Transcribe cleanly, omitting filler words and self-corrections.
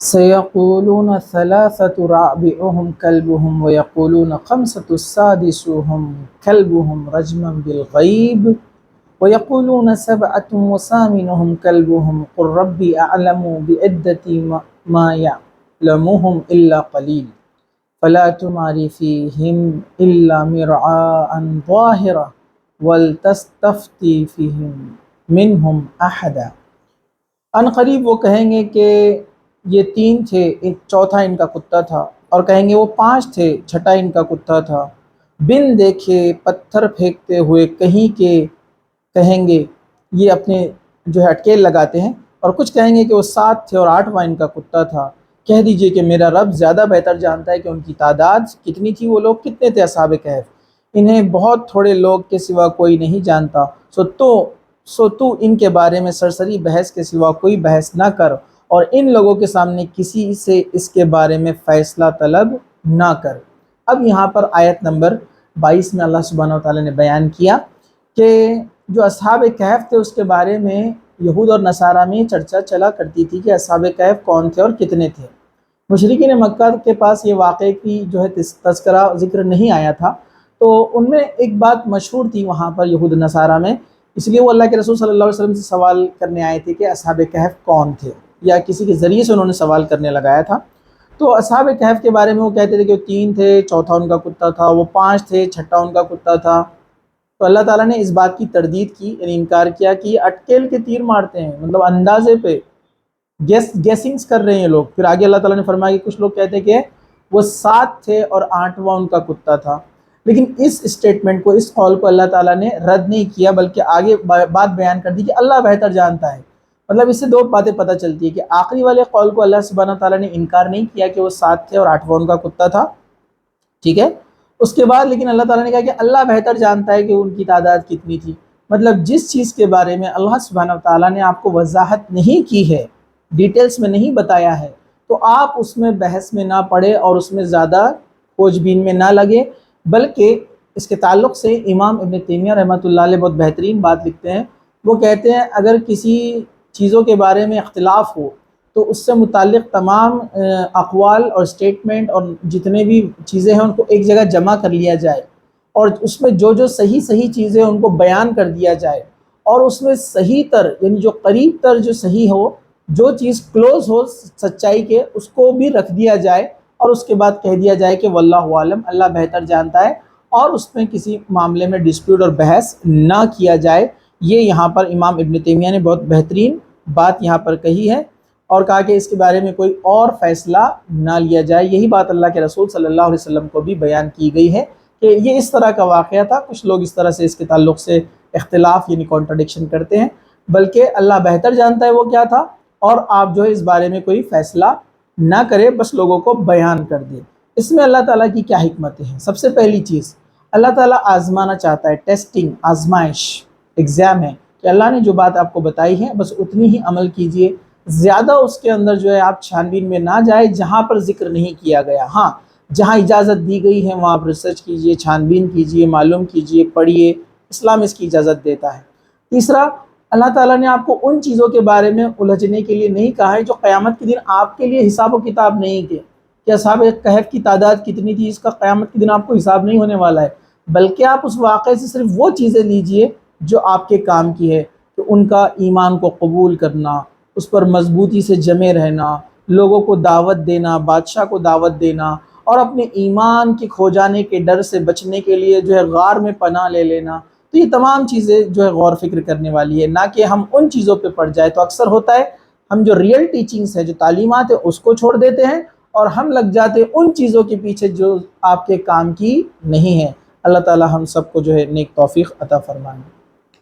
سيقولون ثلاثة رابعهم كلبهم ويقولون خمسة سادسهم كلبهم رجما بالغيب ويقولون سبعة وثامنهم كلبهم قل ربي أعلم بعدة ما يعلمهم إلا قليل فلا تمار فيهم إلا مرعاء ظاهرا ولتستفتي فيهم منهم أحدا۔ ان قریب وہ کہیں گے کہ یہ 3 تھے، ایک چوتھا ان کا کتا تھا، اور کہیں گے وہ 5 تھے، چھٹا ان کا کتا تھا۔ بن دیکھے پتھر پھینکتے ہوئے کہیں گے یہ اپنے جو ہے اٹکیل لگاتے ہیں، اور کچھ کہیں گے کہ وہ 7 تھے اور 8واں ان کا کتا تھا۔ کہہ دیجئے کہ میرا رب زیادہ بہتر جانتا ہے کہ ان کی تعداد کتنی تھی، وہ لوگ کتنے تھے اصحاب کہف، انہیں بہت تھوڑے لوگ کے سوا کوئی نہیں جانتا، سو تو ان کے بارے میں سرسری بحث کے سوا کوئی بحث نہ کر، اور ان لوگوں کے سامنے کسی سے اس کے بارے میں فیصلہ طلب نہ کر۔ اب یہاں پر آیت نمبر 22 میں اللہ سبحانہ وتعالی نے بیان کیا کہ جو اصحاب کہف تھے اس کے بارے میں یہود اور نصارہ میں چرچا چلا کرتی تھی کہ اصحاب کہف کون تھے اور کتنے تھے۔ مشرکین مکہ کے پاس یہ واقعے کی جو ہے تذکرہ ذکر نہیں آیا تھا، تو ان میں ایک بات مشہور تھی وہاں پر یہود نصارہ میں، اس لیے وہ اللہ کے رسول صلی اللہ علیہ وسلم سے سوال کرنے آئے تھے کہ اصحاب کہف کون تھے، یا کسی کے ذریعے سے انہوں نے سوال کرنے لگایا تھا۔ تو اصحاب کہف کے بارے میں وہ کہتے تھے کہ وہ 3 تھے، چوتھا ان کا کتا تھا، وہ 5 تھے، چھٹا ان کا کتا تھا۔ تو اللہ تعالیٰ نے اس بات کی تردید کی، یعنی انکار کیا کہ یہ اٹکیل کے تیر مارتے ہیں، مطلب اندازے پہ گیسنگز کر رہے ہیں لوگ۔ پھر آگے اللہ تعالیٰ نے فرمایا کہ کچھ لوگ کہتے ہیں کہ وہ 7 تھے اور 8واں ان کا کتا تھا، لیکن اس اسٹیٹمنٹ کو، اس قول کو اللہ تعالیٰ نے رد نہیں کیا، بلکہ آگے بات بیان کر دی کہ اللہ بہتر جانتا ہے۔ مطلب اس سے 2 باتیں پتہ چلتی ہے کہ آخری والے قول کو اللہ سبحانہ تعالیٰ نے انکار نہیں کیا کہ وہ 7 تھے اور 8واں ان کا کتا تھا، ٹھیک ہے۔ اس کے بعد لیکن اللہ تعالیٰ نے کہا کہ اللہ بہتر جانتا ہے کہ ان کی تعداد کتنی تھی۔ مطلب جس چیز کے بارے میں اللہ سبحانہ تعالیٰ نے آپ کو وضاحت نہیں کی ہے، ڈیٹیلز میں نہیں بتایا ہے، تو آپ اس میں بحث میں نہ پڑے اور اس میں زیادہ کھوج بین میں نہ لگے، بلکہ اس کے تعلق سے امام ابن تیمیہ رحمۃ اللہ علیہ بہت بہترین بات لکھتے ہیں۔ وہ کہتے ہیں اگر کسی چیزوں کے بارے میں اختلاف ہو تو اس سے متعلق تمام اقوال اور اسٹیٹمنٹ اور جتنے بھی چیزیں ہیں ان کو ایک جگہ جمع کر لیا جائے، اور اس میں جو صحیح چیزیں ان کو بیان کر دیا جائے، اور اس میں صحیح تر یعنی جو قریب تر جو صحیح ہو، جو چیز کلوز ہو سچائی کے، اس کو بھی رکھ دیا جائے، اور اس کے بعد کہہ دیا جائے کہ واللہ عالم، اللہ بہتر جانتا ہے، اور اس میں کسی معاملے میں ڈسپیوٹ اور بحث نہ کیا جائے۔ یہ یہاں پر امام ابن تیمیہ نے بہت بہترین بات یہاں پر کہی ہے، اور کہا کہ اس کے بارے میں کوئی اور فیصلہ نہ لیا جائے۔ یہی بات اللہ کے رسول صلی اللہ علیہ وسلم کو بھی بیان کی گئی ہے کہ یہ اس طرح کا واقعہ تھا۔ کچھ لوگ اس طرح سے اس کے تعلق سے اختلاف یعنی کانٹرڈکشن کرتے ہیں، بلکہ اللہ بہتر جانتا ہے وہ کیا تھا، اور آپ جو ہے اس بارے میں کوئی فیصلہ نہ کرے، بس لوگوں کو بیان کر دے۔ اس میں اللہ تعالیٰ کی کیا حکمتیں ہیں؟ سب سے پہلی چیز، اللہ تعالیٰ آزمانا چاہتا ہے، ٹیسٹنگ، آزمائش، ایگزام ہے کہ اللہ نے جو بات آپ کو بتائی ہے بس اتنی ہی عمل کیجئے، زیادہ اس کے اندر جو ہے آپ چھان بین میں نہ جائے جہاں پر ذکر نہیں کیا گیا۔ ہاں، جہاں اجازت دی گئی ہے وہاں آپ ریسرچ کیجئے، چھان بین کیجئے، معلوم کیجئے، پڑھیے، اسلام اس کی اجازت دیتا ہے۔ تیسرا، اللہ تعالیٰ نے آپ کو ان چیزوں کے بارے میں الجھنے کے لیے نہیں کہا ہے جو قیامت کے دن آپ کے لیے حساب و کتاب نہیں تھے، کہ اصحاب کہف کی تعداد کتنی تھی، اس کا قیامت کے دن آپ کو حساب نہیں ہونے والا ہے، بلکہ آپ اس واقعے سے صرف وہ چیزیں لیجئے جو آپ کے کام کی ہے، کہ ان کا ایمان کو قبول کرنا، اس پر مضبوطی سے جمے رہنا، لوگوں کو دعوت دینا، بادشاہ کو دعوت دینا، اور اپنے ایمان کے کھو جانے کے ڈر سے بچنے کے لیے جو ہے غار میں پناہ لے لینا۔ تو یہ تمام چیزیں جو ہے غور فکر کرنے والی ہے، نہ کہ ہم ان چیزوں پہ پڑ جائے۔ تو اکثر ہوتا ہے ہم جو ریئل ٹیچنگز ہے، جو تعلیمات ہے، اس کو چھوڑ دیتے ہیں، اور ہم لگ جاتے ہیں ان چیزوں کے پیچھے جو آپ کے کام کی نہیں ہے۔ اللہ تعالی ہم سب کو جو ہے نیک توفیق عطا فرمائے۔